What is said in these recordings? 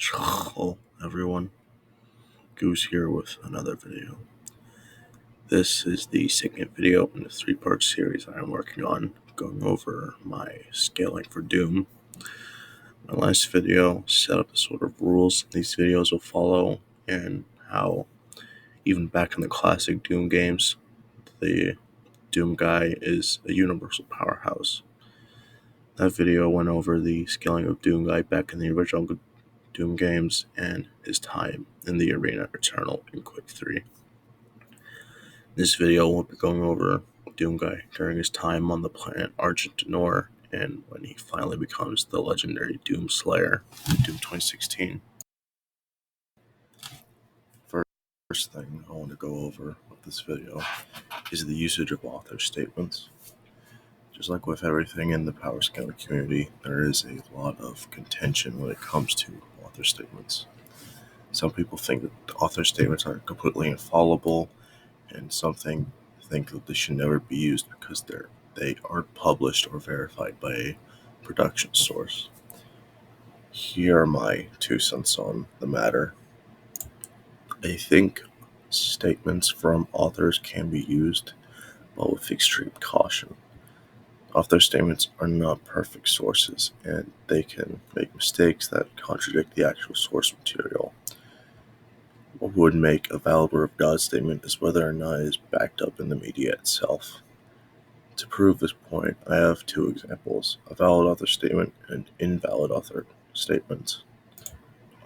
Hello everyone, Gews here with another video. This is the second video in the three-part series I am working on, going over my scaling for Doom. My last video set up the sort of rules these videos will follow, and how even back in the classic Doom games, the Doom guy is a universal powerhouse. That video went over the scaling of Doom guy back in the original Doom games and his time in the Arena Eternal in Quake 3. This video will be going over Doom guy during his time on the planet Argent D'Nur and when he finally becomes the legendary Doom Slayer in Doom 2016. First thing I want to go over with this video is the usage of author statements. Just like with everything in the Powerscaling community, there is a lot of contention when it comes to author statements. Some people think that author statements are completely infallible, and some think that they should never be used because they aren't published or verified by a production source. Here are my 2 cents on the matter. I think statements from authors can be used, but with extreme caution. Author statements are not perfect sources, and they can make mistakes that contradict the actual source material. What would make a valid Word of God statement is whether or not it is backed up in the media itself. To prove this point, I have 2 examples: a valid author statement and invalid author statement.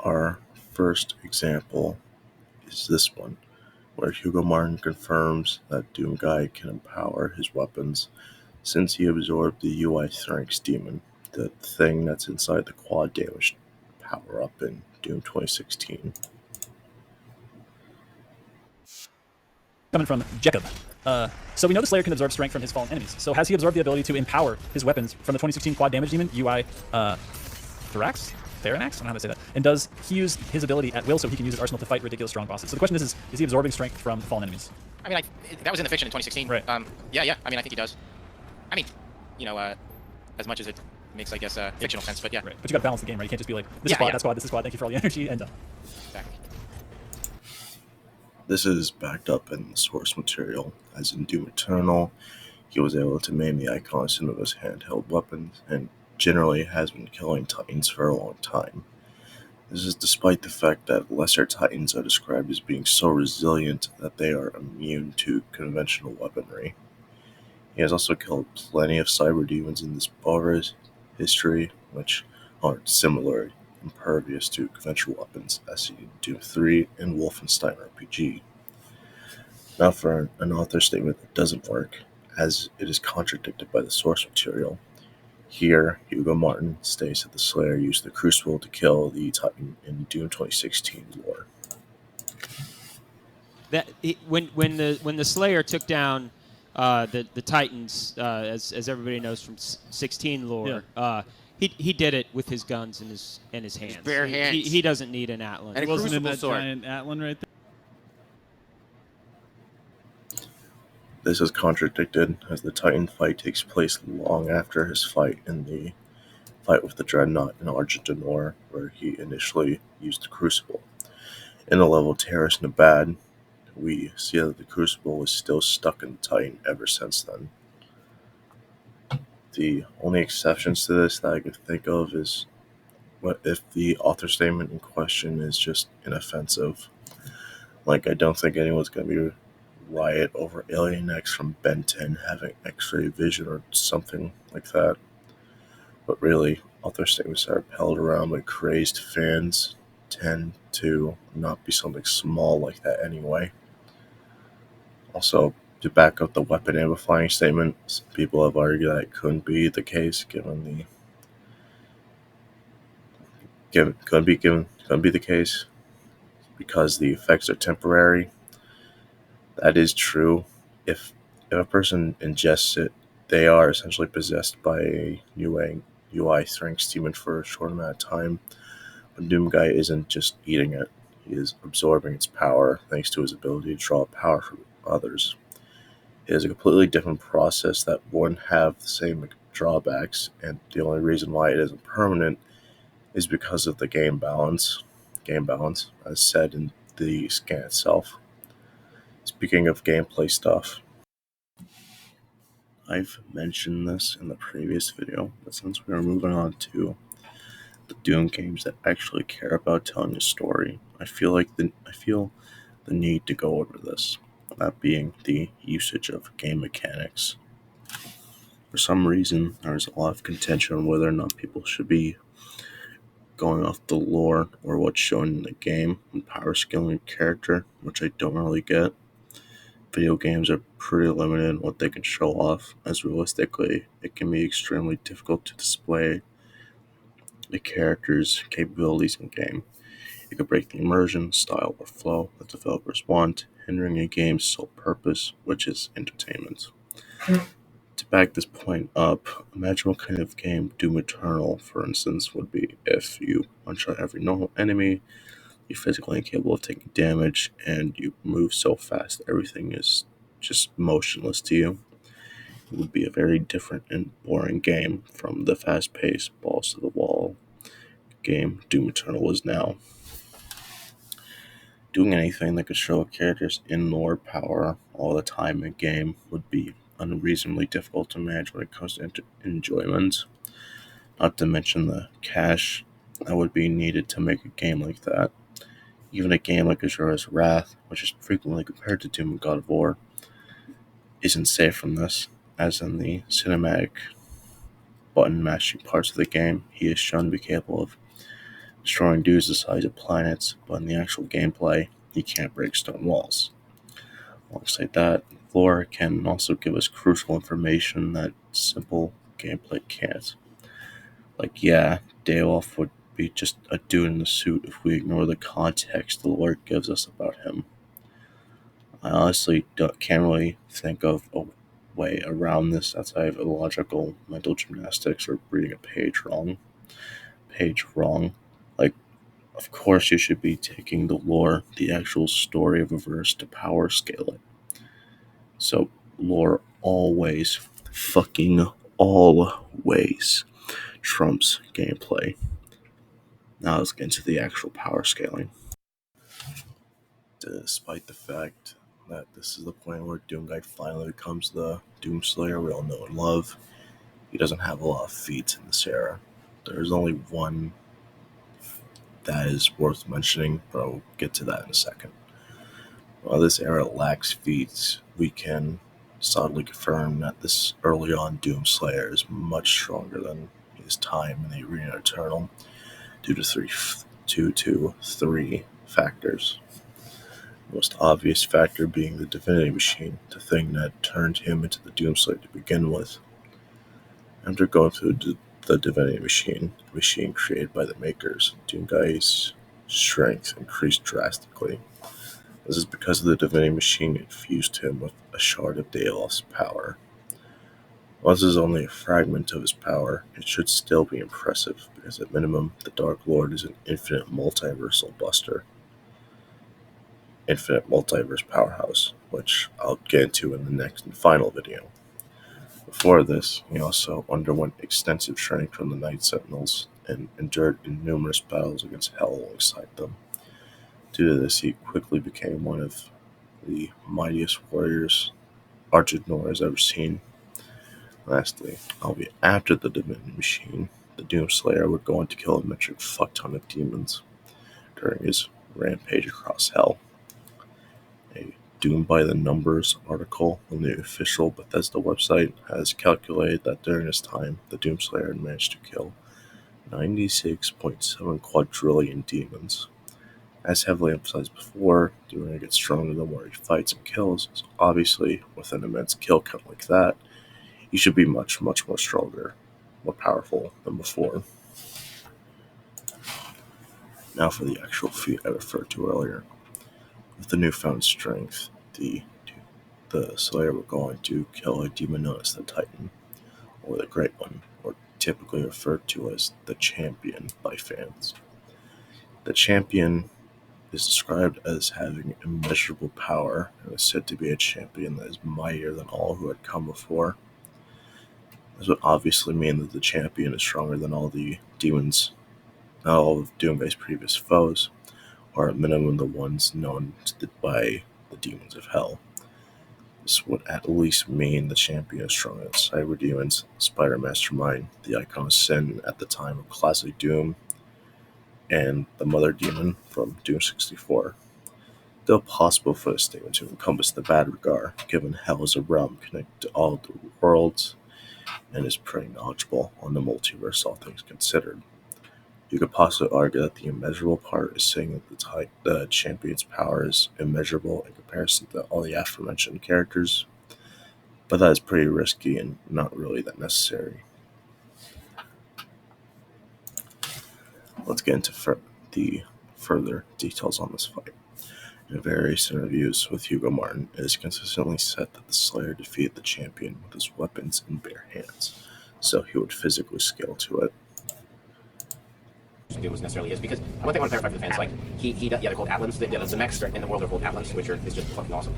Our first example is this one, where Hugo Martin confirms that Doom Guy can empower his weapons since he absorbed the UI Strengths demon, the thing that's inside the quad damage power-up in Doom 2016. Coming from Jacob. So we know the Slayer can absorb strength from his fallen enemies. So has he absorbed the ability to empower his weapons from the 2016 quad damage demon, UI Therax? I don't know how to say that. And does he use his ability at will so he can use his arsenal to fight ridiculous strong bosses? So the question is he absorbing strength from fallen enemies? I mean, that was in the fiction in 2016. Right. Yeah. I mean, I think he does. I mean, as much as it makes, I guess, fictional sense, but yeah. Right. But you got to balance the game, right? You can't just be like, this is squad, that squad, this is squad, thank you for all the energy, and done. Exactly. This is backed up in the source material, as in Doom Eternal, he was able to maim the icons into his handheld weapons, and generally has been killing Titans for a long time. This is despite the fact that lesser Titans are described as being so resilient that they are immune to conventional weaponry. He has also killed plenty of Cyberdemons in this Boris history, which aren't similar impervious to conventional weapons as seen in Doom 3 and Wolfenstein RPG. Now for an author statement that doesn't work, as it is contradicted by the source material. Here, Hugo Martin states that the Slayer used the Crucible to kill the Titan in Doom 2016 lore. When the Slayer took down the Titans, as everybody knows from 16 lore, he did it with his guns in his hands. His bare hands. He doesn't need an Atlan. And It wasn't in that sword. giant Atlan right there. This is contradicted, as the Titan fight takes place long after his fight in the fight with the Dreadnought in Argent D'Nur, where he initially used the Crucible. In the level Terrace Nabad, we see that the Crucible was still stuck in the Titan ever since then. The only exceptions to this that I could think of is what if the author statement in question is just inoffensive. Like, I don't think anyone's going to be riot over Alien X from Ben 10 having X-ray vision or something like that. But really, author statements that are held around by crazed fans tend to not be something small like that anyway. Also, to back up the weapon amplifying statement, some people have argued that it couldn't be the case couldn't be the case because the effects are temporary. That is true. If a person ingests it, they are essentially possessed by a UI Strengths demon for a short amount of time. But Doom Guy isn't just eating it, he is absorbing its power thanks to his ability to draw power from others. It is a completely different process that wouldn't have the same drawbacks, and the only reason why it isn't permanent is because of the game balance. Game balance, as said in the scan itself. Speaking of gameplay stuff, I've mentioned this in the previous video, but since we are moving on to the Doom games that actually care about telling a story, I feel the need to go over this. That being the usage of game mechanics. For some reason, there's a lot of contention on whether or not people should be going off the lore or what's shown in the game and power scaling a character, which I don't really get. Video games are pretty limited in what they can show off, as realistically, it can be extremely difficult to display the character's capabilities in game. It could break the immersion, style, or flow that developers want, hindering a game's sole purpose, which is entertainment. To back this point up, imagine what kind of game Doom Eternal, for instance, would be if you one-shot every normal enemy, you're physically incapable of taking damage, and you move so fast everything is just motionless to you. It would be a very different and boring game from the fast-paced, balls-to-the-wall game Doom Eternal is now. Doing anything that could show a character's in-lore power all the time in a game would be unreasonably difficult to manage when it comes to enjoyment. Not to mention the cash that would be needed to make a game like that. Even a game like Azura's Wrath, which is frequently compared to Doom and God of War, isn't safe from this, as in the cinematic button mashing parts of the game, he is shown to be capable of destroying dudes the size of planets, but in the actual gameplay, he can't break stone walls. Alongside that, lore can also give us crucial information that simple gameplay can't. Like, yeah, Dayoff would be just a dude in a suit if we ignore the context the lore gives us about him. I honestly can't really think of a way around this outside of illogical mental gymnastics or reading a page wrong. Like, of course you should be taking the lore, the actual story of a verse, to power scale it. So, lore always, fucking always, trumps gameplay. Now let's get into the actual power scaling. Despite the fact that this is the point where Doomguy finally becomes the Doom Slayer we all know and love, he doesn't have a lot of feats in this era. There's only one that is worth mentioning, but I'll get to that in a second. While this era lacks feats, we can solidly confirm that this early on Doom Slayer is much stronger than his time in the Arena Eternal due to three factors. The most obvious factor being the Divinity Machine, the thing that turned him into the Doom Slayer to begin with. After going through the Divinity Machine, the machine created by the makers, Doomguy's strength increased drastically. This is because the Divinity Machine infused him with a shard of Dayoff's power. While this is only a fragment of his power, it should still be impressive, because at minimum, the Dark Lord is an infinite multiversal buster. Infinite multiverse powerhouse, which I'll get into in the next and final video. Before this, he also underwent extensive training from the Night Sentinels and endured numerous battles against Hell alongside them. Due to this, he quickly became one of the mightiest warriors Argent D'Nur has ever seen. Lastly, albeit after the Divinity Machine, the Doom Slayer would go on to kill a metric fuck-ton of demons during his rampage across Hell. A Doom by the Numbers article on the official Bethesda website has calculated that during this time, the Doom Slayer had managed to kill 96.7 quadrillion demons. As heavily emphasized before, Doom gets stronger the more he fights and kills, so obviously, with an immense kill count like that, he should be much, much more stronger, more powerful than before. Now for the actual feat I referred to earlier. With the newfound strength, the Slayer were going to kill a demon known as the Titan, or the Great One, or typically referred to as the Champion by fans. The Champion is described as having immeasurable power and is said to be a champion that is mightier than all who had come before. This would obviously mean that the Champion is stronger than all the demons not all of Doombay's previous foes, or at minimum the ones known by the demons of hell. This would at least mean the champion is strong as Cyberdemon's Spider Mastermind, the Icon of Sin at the time of Classic Doom, and the Mother Demon from Doom 64. Still possible for the statement to encompass the bad regard, given hell is a realm connected to all the worlds and is pretty knowledgeable on the multiverse, all things considered. You could possibly argue that the immeasurable part is saying that the champion's power is immeasurable in comparison to all the aforementioned characters, but that is pretty risky and not really that necessary. Let's get into the further details on this fight. In various interviews with Hugo Martin, it is consistently said that the Slayer defeated the champion with his weapons in bare hands, so he would physically scale to it. Doom was necessarily is, because one thing I want to clarify for the fans, like yeah, they're called Atlands. The mechs in the world are called Atlands, which is just fucking awesome.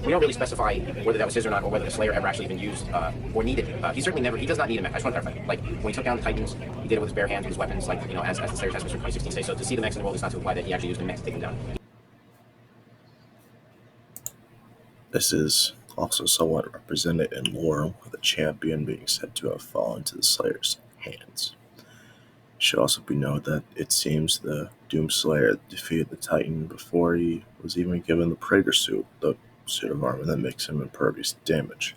We don't really specify whether that was his or not, or whether the Slayer ever actually even used or needed. He does not need a mech. I just want to clarify. Like when he took down the Titans, he did it with his bare hands, with his weapons, like as the Slayer test from 2016 say. So to see the mechs in the world is not to imply that he actually used a mech to take them down. This is also somewhat represented in lore, with the champion being said to have fallen into the Slayer's hands. It should also be noted that it seems the Doom Slayer defeated the Titan before he was even given the Praetor suit, the suit of armor that makes him impervious to damage,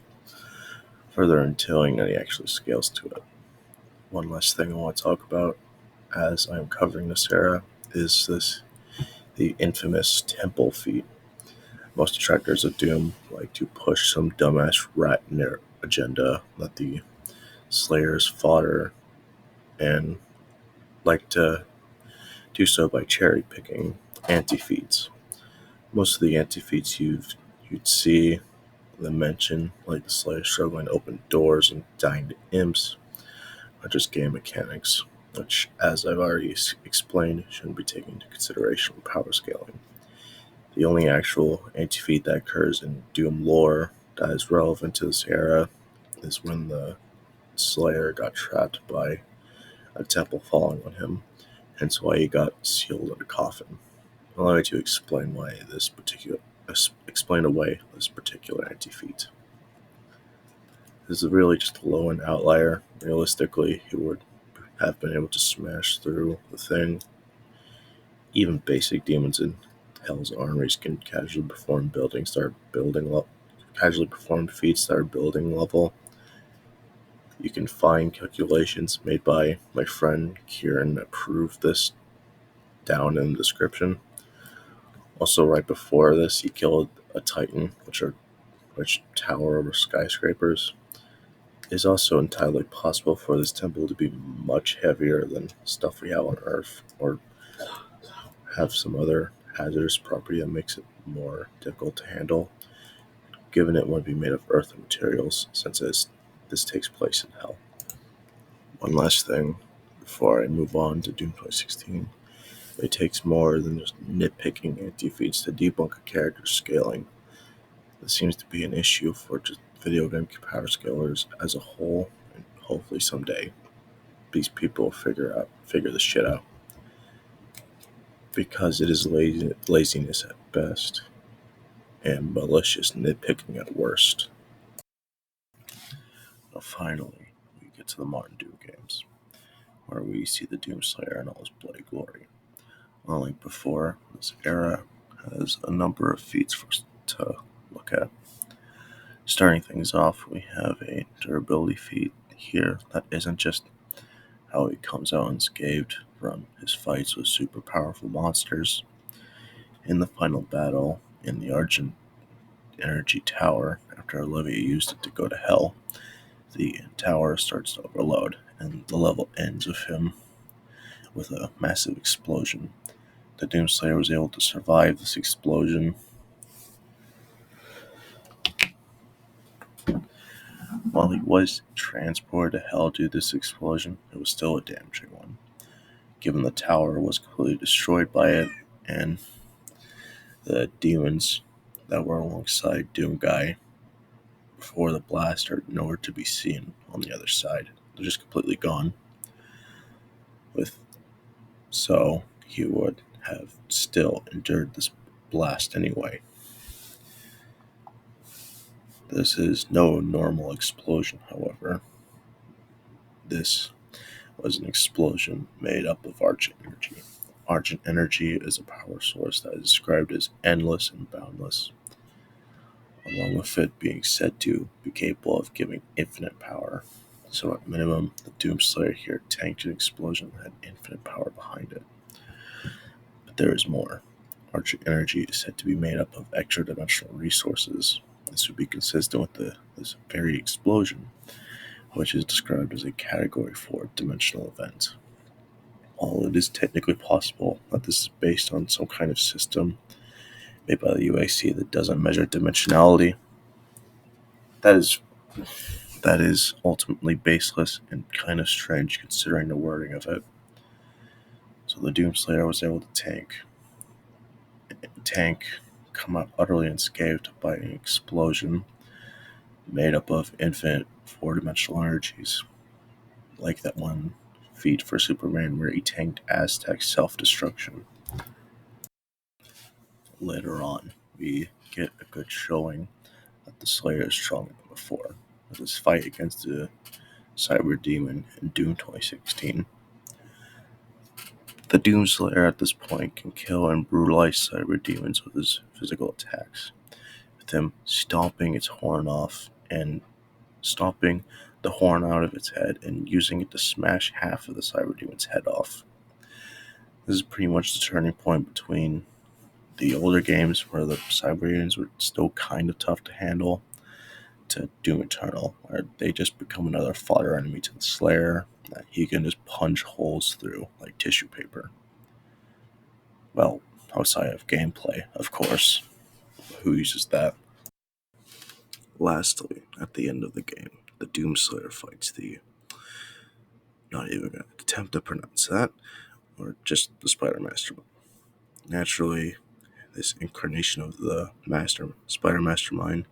further entailing that he actually scales to it. One last thing I want to talk about as I'm covering this era is the infamous temple feat. Most detractors of Doom like to push some dumbass rat in their agenda that the Slayer's fodder, and like to do so by cherry-picking anti-feats. Most of the anti-feats you'd see them mention, like the Slayer struggling to open doors and dying to imps, are just game mechanics, which, as I've already explained, shouldn't be taken into consideration when power scaling. The only actual anti-feat that occurs in Doom lore that is relevant to this era is when the Slayer got trapped by a temple falling on him, hence why he got sealed in a coffin. Allow me to explain away this particular anti-feat. This is really just a low-end outlier. Realistically, he would have been able to smash through the thing. Even basic demons in Hell's armies can casually perform feats that are building level. You can find calculations made by my friend Kieran that prove this down in the description. Also, right before this, he killed a Titan, which tower over skyscrapers. It is also entirely possible for this temple to be much heavier than stuff we have on Earth, or have some other hazardous property that makes it more difficult to handle, given it would be made of earthen materials, since this takes place in Hell. One last thing before I move on to Doom 2016. It takes more than just nitpicking anti-feats to debunk a character's scaling. This seems to be an issue for just video game power scalers as a whole, and hopefully someday these people figure this shit out. Because it is laziness at best, and malicious nitpicking at worst. Now finally, we get to the modern Doom games, where we see the Doom Slayer in all his bloody glory. Unlike before, this era has a number of feats for us to look at. Starting things off, we have a durability feat here that isn't just how he comes out unscathed from his fights with super powerful monsters. In the final battle in the Argent Energy Tower, after Olivia used it to go to Hell, the tower starts to overload, and the level ends with him with a massive explosion. The Doomslayer was able to survive this explosion. While he was transported to Hell due to this explosion, it was still a damaging one, given the tower was completely destroyed by it, and the demons that were alongside Doomguy before the blast are nowhere to be seen on the other side. They're just completely gone. so he would have still endured this blast anyway. This is no normal explosion, however. This was an explosion made up of Argent energy. Argent energy is a power source that is described as endless and boundless, along with it being said to be capable of giving infinite power. So at minimum, the Doomslayer here tanked an explosion that had infinite power behind it. But there is more. Argent energy is said to be made up of extra-dimensional resources. This would be consistent with this very explosion, which is described as a Category 4 dimensional event. While it is technically possible that this is based on some kind of system made by the UAC that doesn't measure dimensionality, that is ultimately baseless and kind of strange considering the wording of it. So the Doomslayer was able to come out utterly unscathed by an explosion made up of infinite four-dimensional energies, like that one feat for Superman where he tanked Aztec's self-destruction. Later on, we get a good showing that the Slayer is stronger than before. With his fight against the Cyberdemon in Doom 2016. The Doomslayer at this point can kill and brutalize Cyberdemons with his physical attacks, with him stomping its horn off and stomping the horn out of its head and using it to smash half of the Cyberdemon's head off. This is pretty much the turning point between the older games where the Cyberdemons were still kind of tough to handle to Doom Eternal, where they just become another fodder enemy to the Slayer that he can just punch holes through like tissue paper. Well, outside of gameplay, of course. Who uses that? Lastly, at the end of the game, the Doomslayer fights the... not even going to attempt to pronounce that, or just the Spider Mastermind. Naturally, this incarnation of the Spider Mastermind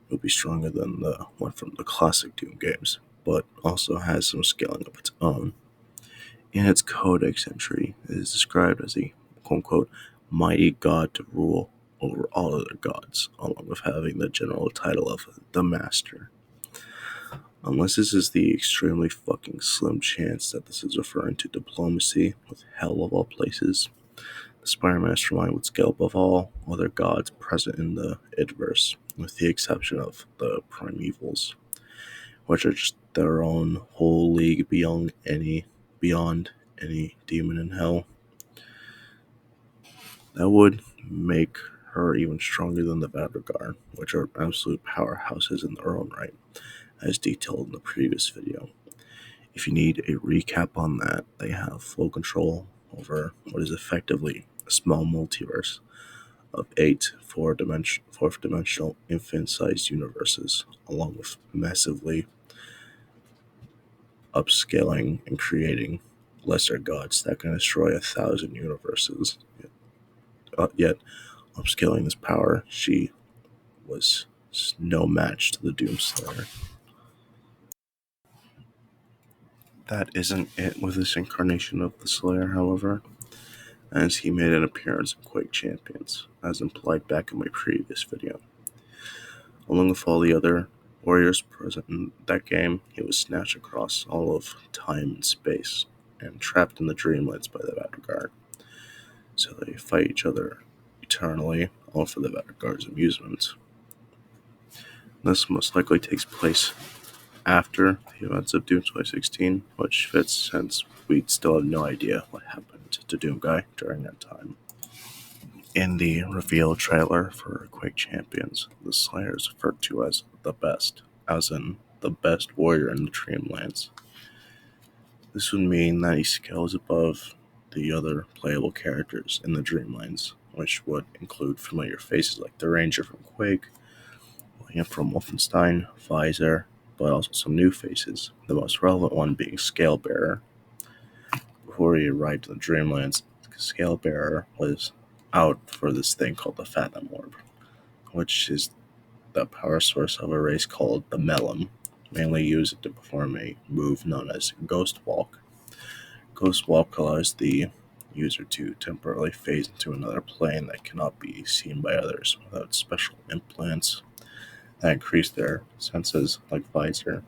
will be stronger than the one from the classic Doom games, but also has some scaling of its own. In its codex entry, it is described as a quote-unquote mighty god to rule over all other gods, along with having the general title of the Master. Unless this is the extremely fucking slim chance that this is referring to diplomacy with hell of all places, the Spider Mastermind would scale above all other gods present in the Idverse, with the exception of the Primevals, which are just their own whole league beyond any demon in hell. That would make her even stronger than the Vadrigar, which are absolute powerhouses in their own right, as detailed in the previous video. If you need a recap on that, they have full control over what is effectively a small multiverse of 8 fourth-dimensional infinite-sized universes, along with massively upscaling and creating lesser gods that can destroy 1,000 universes. Yet, upscaling this power, she was no match to the Doomslayer. That isn't it with this incarnation of the Slayer, however, as he made an appearance in Quake Champions, as implied back in my previous video. Along with all the other warriors present in that game, he was snatched across all of time and space, and trapped in the Dreamlands by the Vadrigar. So they fight each other eternally, all for the Vadrigar's amusement. This most likely takes place after the events of Doom 2016, which fits since we still have no idea what happened to Doomguy during that time. In the reveal trailer for Quake Champions, the Slayer is referred to as the best, as in the best warrior in the Dreamlands. This would mean that he scales above the other playable characters in the Dreamlands, which would include familiar faces like the Ranger from Quake, William from Wolfenstein, Visor, but also some new faces, the most relevant one being Scalebearer. Before he arrived in the Dreamlands, Scalebearer was out for this thing called the Fathom Orb, which is the power source of a race called the Melon, mainly used to perform a move known as Ghost Walk. Ghostwalk allows the user to temporarily phase into another plane that cannot be seen by others without special implants that increase their senses, like Visor.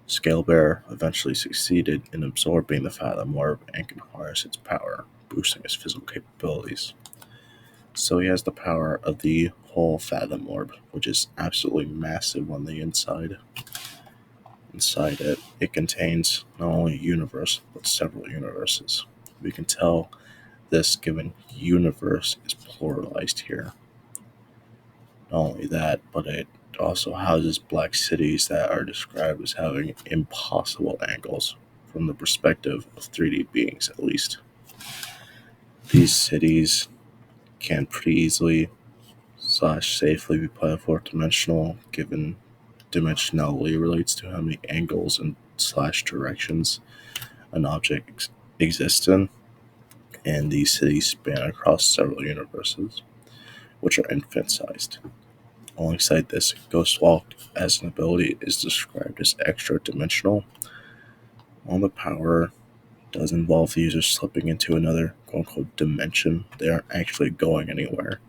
Scalebearer eventually succeeded in absorbing the Fathom Orb and can harness its power, boosting his physical capabilities. So he has the power of the whole Fathom Orb, which is absolutely massive on the inside. Inside it, it contains not only a universe, but several universes. We can tell this given universe is pluralized here. Not only that, but it also houses black cities that are described as having impossible angles from the perspective of 3D beings, at least. These cities can pretty easily / safely be put in fourth dimensional, given dimensionality relates to how many angles and / directions an object exists in, and these cities span across several universes, which are infinite-sized. Alongside this, Ghostwalk as an ability is described as extra-dimensional. While the power does involve the user slipping into another quote-unquote dimension, they aren't actually going anywhere.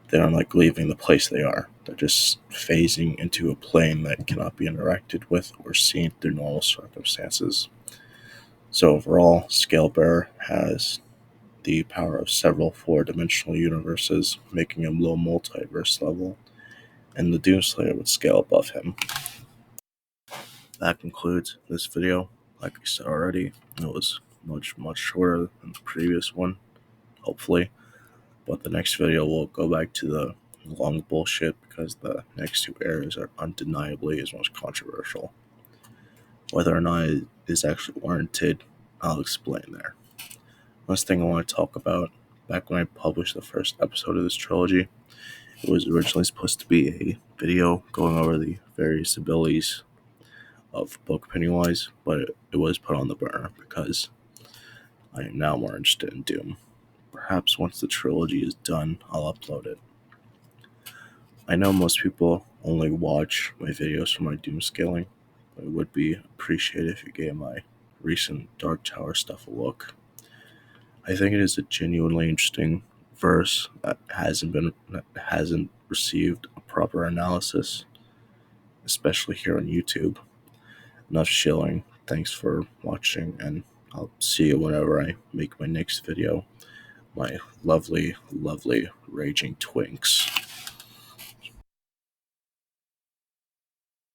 They aren't like leaving the place they are. They're just phasing into a plane that cannot be interacted with or seen through normal circumstances. So overall, Scalebearer has the power of several four-dimensional universes, making him low multiverse level, and the Doom Slayer would scale above him. That concludes this video. Like I said already, it was much shorter than the previous one, hopefully. But the next video will go back to the long bullshit because the next two areas are undeniably as most controversial. Whether or not it is actually warranted, I'll explain there. Last thing I want to talk about, back when I published the first episode of this trilogy, it was originally supposed to be a video going over the various abilities of Book Pennywise, but it was put on the burner because I am now more interested in Doom. Perhaps once the trilogy is done, I'll upload it. I know most people only watch my videos for my Doom scaling, but it would be appreciated if you gave my recent Dark Tower stuff a look. I think it is a genuinely interesting verse that hasn't received a proper analysis, especially here on YouTube. Enough shilling. Thanks for watching, and I'll see you whenever I make my next video. My lovely, lovely raging twinks.